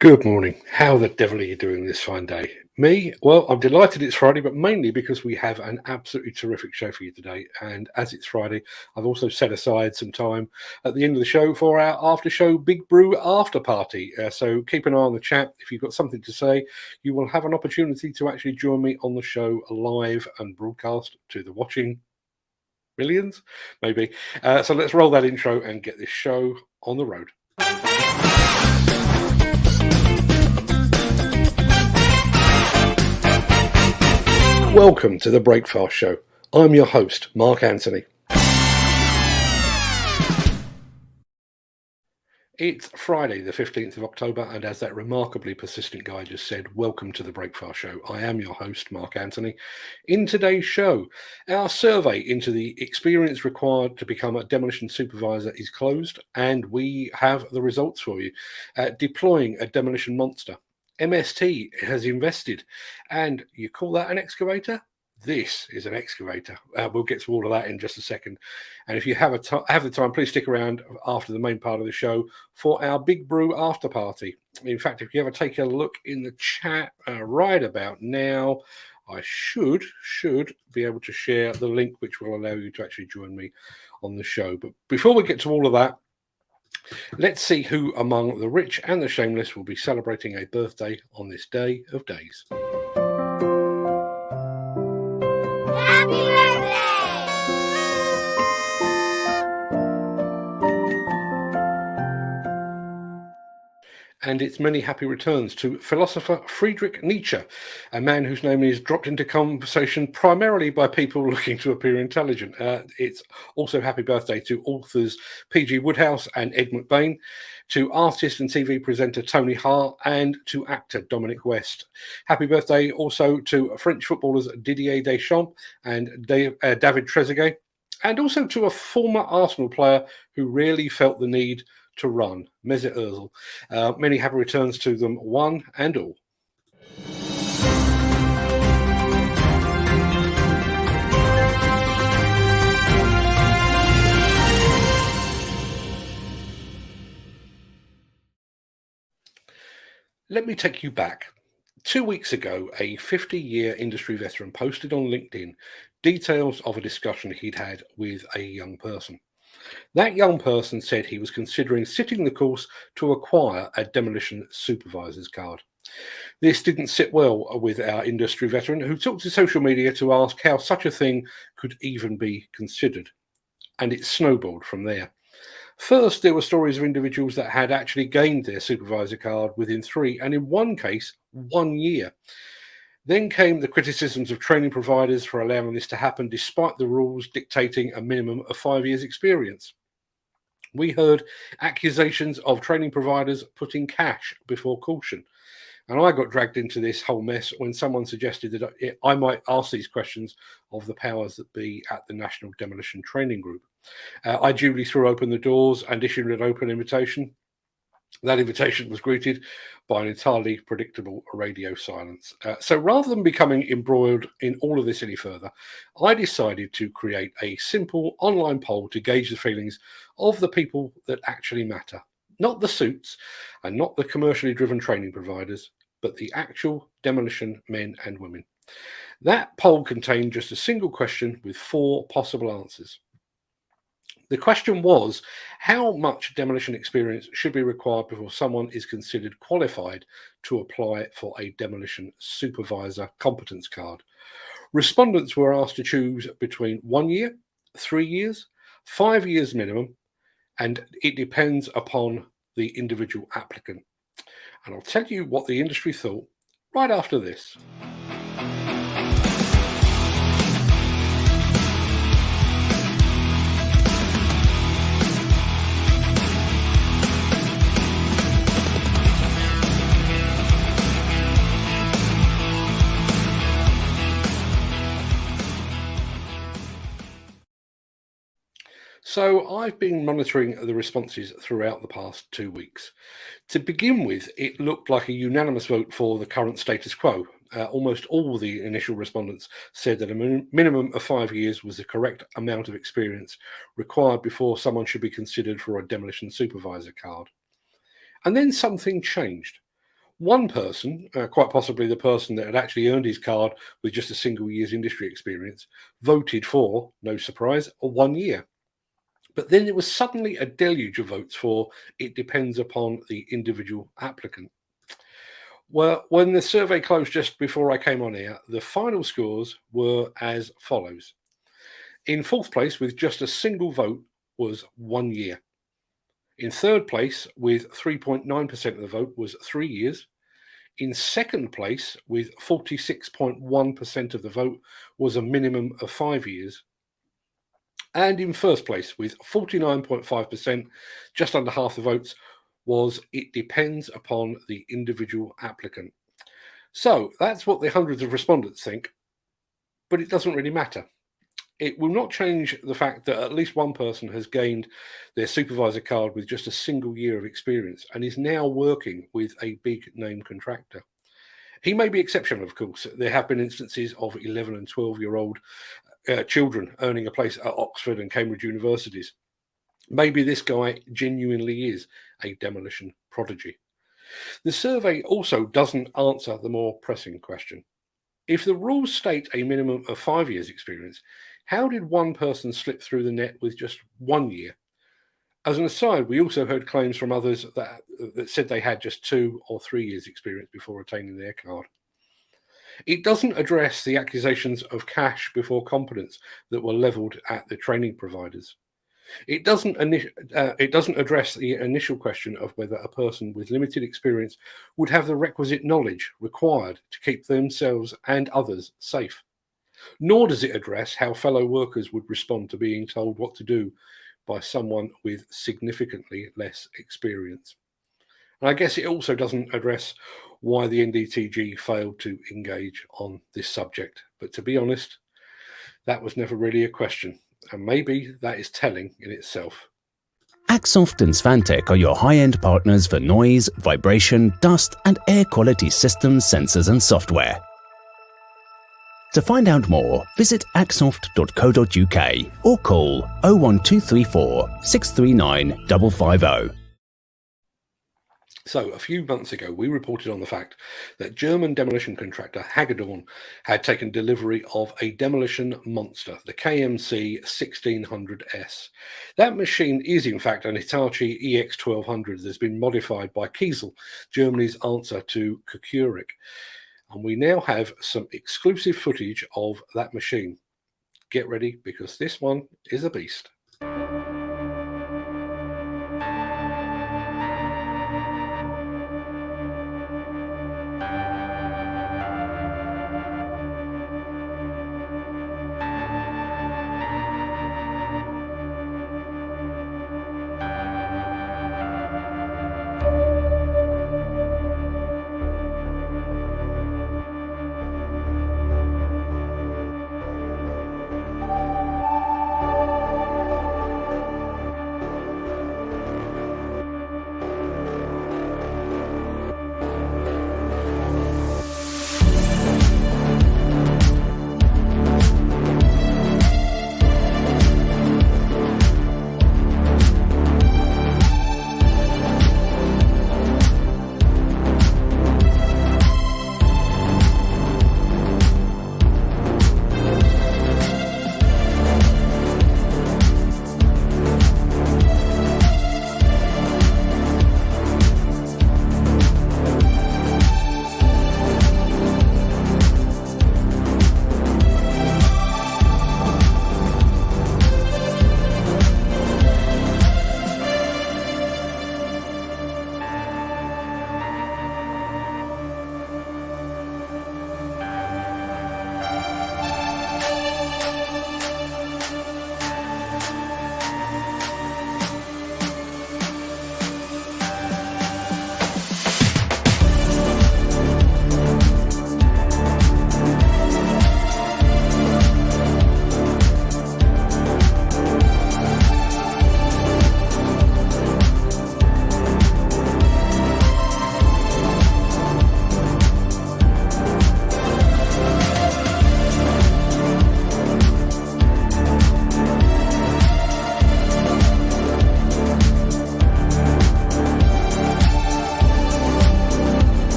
Good morning. How the devil are you doing this fine day? Me? Well, I'm delighted it's Friday, but mainly because we have an absolutely terrific show for you today. And as it's Friday, I've also set aside some time at the end of the show for our after show Big Brew after party. So keep an eye on the chat. If you've got something to say, you will have an opportunity to actually join me on the show live and broadcast to the watching millions, maybe. So let's roll that intro and get this show on the road. Welcome to the Breakfast Show. I'm your host, Mark Anthony. It's Friday, the 15th of October, and as that remarkably persistent guy just said, welcome to the Breakfast Show. I am your host, Mark Anthony. In today's show, our survey into the experience required to become a demolition supervisor is closed, and we have the results for you. Deploying a demolition monster. MST has invested, and you call that an excavator? This is an excavator. We'll get to all of that in just a second. And if you have the time, please stick around after the main part of the show for our Big Brew after party. In fact, if you ever take a look in the chat right about now, I should be able to share the link which will allow you to actually join me on the show. But before we get to all of that, let's see who among the rich and the shameless will be celebrating a birthday on this day of days. Happy birthday! And its many happy returns to philosopher Friedrich Nietzsche, a man whose name is dropped into conversation primarily by people looking to appear intelligent. It's also happy birthday to authors P.G. Wodehouse and Ed McBain, to artist and TV presenter Tony Hart, and to actor Dominic West. Happy birthday also to French footballers Didier Deschamps and David Trezeguet, and also to a former Arsenal player who really felt the need to run, Mesut Ozil. Many happy returns to them, one and all. Let me take you back. 2 weeks ago, a 50-year industry veteran posted on LinkedIn details of a discussion he'd had with a young person. That young person said he was considering sitting the course to acquire a demolition supervisor's card. This didn't sit well with our industry veteran, who took to social media to ask how such a thing could even be considered. And it snowballed from there. First, there were stories of individuals that had actually gained their supervisor card within 3, and in one case, 1 year. Then came the criticisms of training providers for allowing this to happen despite the rules dictating a minimum of 5 years' experience. We heard accusations of training providers putting cash before caution. And I got dragged into this whole mess when someone suggested that I might ask these questions of the powers that be at the National Demolition Training Group. I duly threw open the doors and issued an open invitation. That invitation was greeted by an entirely predictable radio silence. So rather than becoming embroiled in all of this any further, I decided to create a simple online poll to gauge the feelings of the people that actually matter. Not the suits and not the commercially driven training providers, but the actual demolition men and women. That poll contained just a single question with 4 possible answers. The question was, how much demolition experience should be required before someone is considered qualified to apply for a demolition supervisor competence card? Respondents were asked to choose between 1 year, 3 years, 5 years minimum, and it depends upon the individual applicant. And I'll tell you what the industry thought right after this. So I've been monitoring the responses throughout the past 2 weeks. To begin with, it looked like a unanimous vote for the current status quo. Almost all the initial respondents said that a minimum of 5 years was the correct amount of experience required before someone should be considered for a demolition supervisor card. And then something changed. One person, quite possibly the person that had actually earned his card with just a single year's industry experience, voted for, no surprise, a 1 year. But then there was suddenly a deluge of votes for it depends upon the individual applicant. Well, when the survey closed just before I came on here, the final scores were as follows. In fourth place, with just a single vote, was 1 year. In third place, with 3.9% of the vote, was 3 years. In second place, with 46.1% of the vote, was a minimum of 5 years. And in first place, with 49.5%, just under half the votes, was it depends upon the individual applicant. So that's what the hundreds of respondents think, but it doesn't really matter. It will not change the fact that at least one person has gained their supervisor card with just a single year of experience and is now working with a big name contractor. He may be exceptional, of course. There have been instances of 11 and 12-year-old children earning a place at Oxford and Cambridge universities. Maybe this guy genuinely is a demolition prodigy. The survey also doesn't answer the more pressing question. If the rules state a minimum of 5 years experience, how did one person slip through the net with just 1 year? As an aside, we also heard claims from others that said they had just 2 or 3 years experience before attaining their card. It doesn't address the accusations of cash before competence that were levelled at the training providers. It doesn't address the initial question of whether a person with limited experience would have the requisite knowledge required to keep themselves and others safe. Nor does it address how fellow workers would respond to being told what to do by someone with significantly less experience. And I guess it also doesn't address why the NDTG failed to engage on this subject. But to be honest, that was never really a question. And maybe that is telling in itself. Axoft and Svantec are your high-end partners for noise, vibration, dust and air quality systems, sensors and software. To find out more, visit axoft.co.uk or call 01234 639 550. So, a few months ago, we reported on the fact that German demolition contractor Hagedorn had taken delivery of a Demolition Monster, the KMC 1600S. That machine is, in fact, an Hitachi EX1200 that's been modified by Kiesel, Germany's answer to Kokurik. And we now have some exclusive footage of that machine. Get ready, because this one is a beast.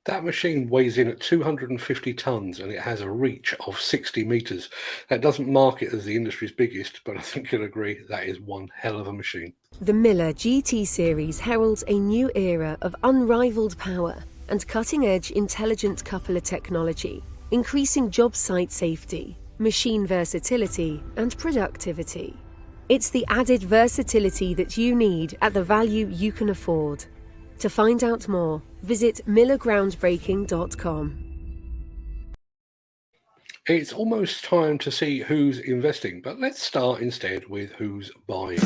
That machine weighs in at 250 tons and it has a reach of 60 meters. That doesn't mark it as the industry's biggest, but I think you'll agree that is one hell of a machine. The Miller GT series heralds a new era of unrivaled power and cutting-edge intelligent coupler technology, increasing job site safety, machine versatility, and productivity. It's the added versatility that you need at the value you can afford. To find out more, visit millergroundbreaking.com. It's almost time to see who's investing, but let's start instead with who's buying.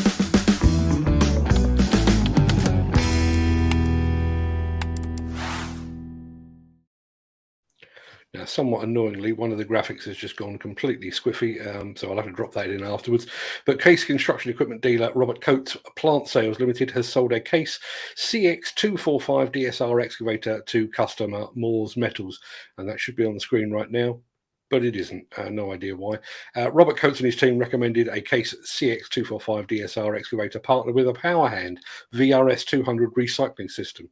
Now, somewhat annoyingly, one of the graphics has just gone completely squiffy, so I'll have to drop that in afterwards. But Case Construction Equipment dealer Robert Coates Plant Sales Limited has sold a Case CX245 DSR excavator to customer Moores Metals, and that should be on the screen right now, but it isn't. No idea why. Robert Coates and his team recommended a Case CX245 DSR excavator partnered with a PowerHand VRS200 recycling system.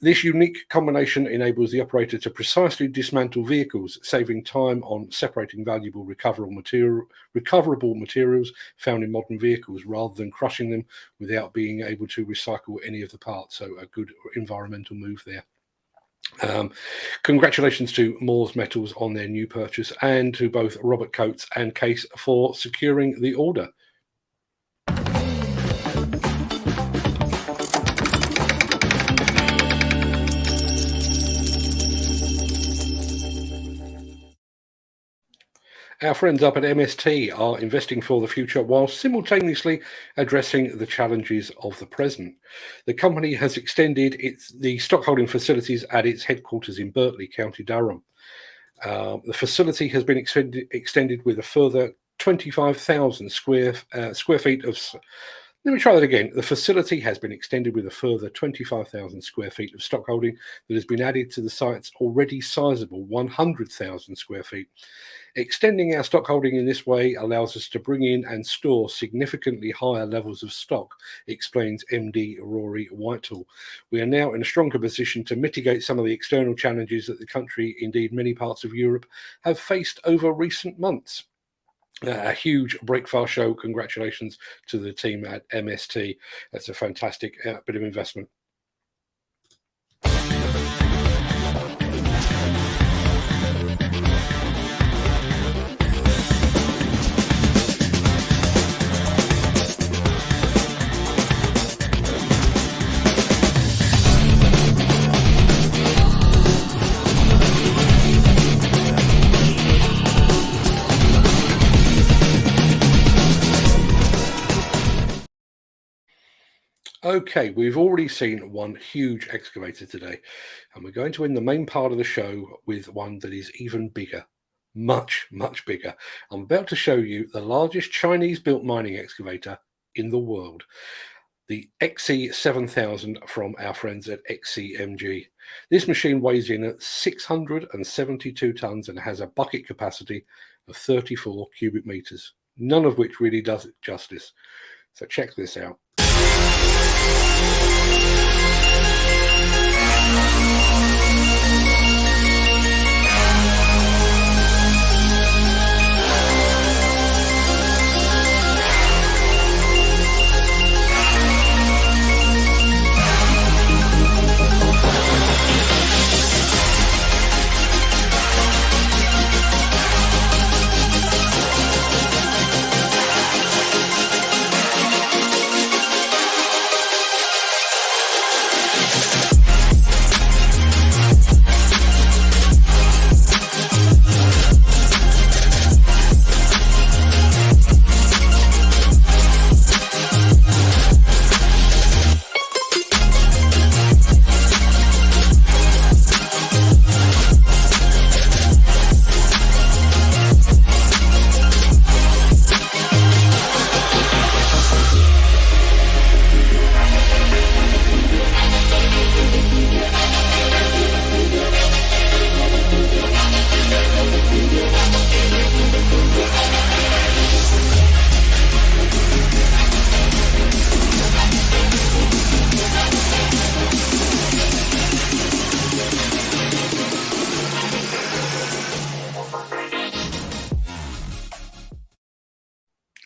This unique combination enables the operator to precisely dismantle vehicles, saving time on separating valuable recoverable materials found in modern vehicles rather than crushing them without being able to recycle any of the parts. So a good environmental move there. Congratulations to Moores Metals on their new purchase, and to both Robert Coates and Case for securing the order. Our friends up at MST are investing for the future while simultaneously addressing the challenges of the present. The company has extended the stockholding facilities at its headquarters in Berkeley, County Durham. The facility has been extended with a further 25,000 square feet of... Let me try that again. The facility has been extended with a further 25,000 square feet of stockholding that has been added to the site's already sizable 100,000 square feet. Extending our stockholding in this way allows us to bring in and store significantly higher levels of stock, explains MD Rory Whitehall. We are now in a stronger position to mitigate some of the external challenges that the country, indeed many parts of Europe, have faced over recent months. A huge breakfast show. Congratulations to the team at MST. That's a fantastic bit of investment. Okay, we've already seen one huge excavator today, and we're going to end the main part of the show with one that is even bigger, much, much bigger. I'm about to show you the largest Chinese-built mining excavator in the world, the XC7000 from our friends at XCMG. This machine weighs in at 672 tons and has a bucket capacity of 34 cubic meters, none of which really does it justice. So check this out.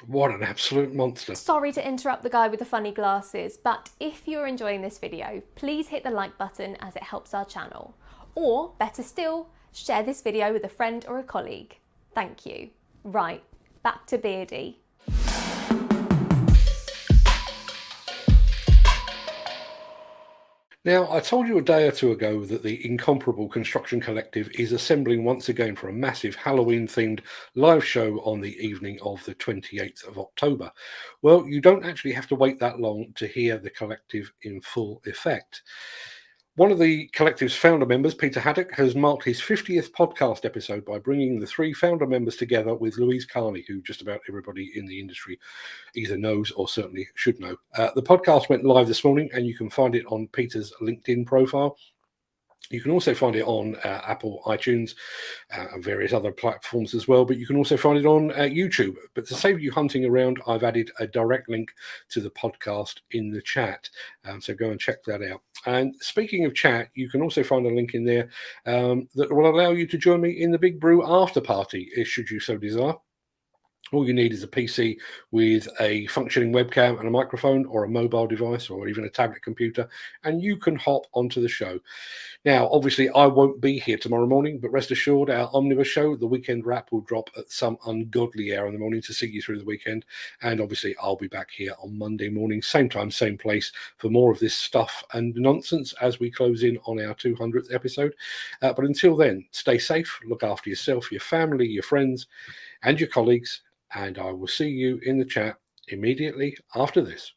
What an absolute monster. Sorry to interrupt the guy with the funny glasses, but if you're enjoying this video, please hit the like button as it helps our channel. Or, better still, share this video with a friend or a colleague. Thank you. Right, back to Beardy. Now, I told you a day or two ago that the incomparable Construction Collective is assembling once again for a massive Halloween-themed live show on the evening of the 28th of October. Well, you don't actually have to wait that long to hear the collective in full effect. One of the collective's founder members, Peter Haddock, has marked his 50th podcast episode by bringing the three founder members together with Louise Carney, who just about everybody in the industry either knows or certainly should know. The podcast went live this morning, and you can find it on Peter's LinkedIn profile. You can also find it on Apple iTunes and various other platforms as well, but you can also find it on YouTube. But to save you hunting around, I've added a direct link to the podcast in the chat, so go and check that out. And speaking of chat, you can also find a link in there that will allow you to join me in the Big Brew after party, should you so desire. All you need is a PC with a functioning webcam and a microphone, or a mobile device, or even a tablet computer, and you can hop onto the show. Now, obviously, I won't be here tomorrow morning, but rest assured, our omnibus show, The Weekend Wrap, will drop at some ungodly hour in the morning to see you through the weekend. And obviously, I'll be back here on Monday morning, same time, same place, for more of this stuff and nonsense as we close in on our 200th episode. But until then, stay safe, look after yourself, your family, your friends, and your colleagues. And I will see you in the chat immediately after this.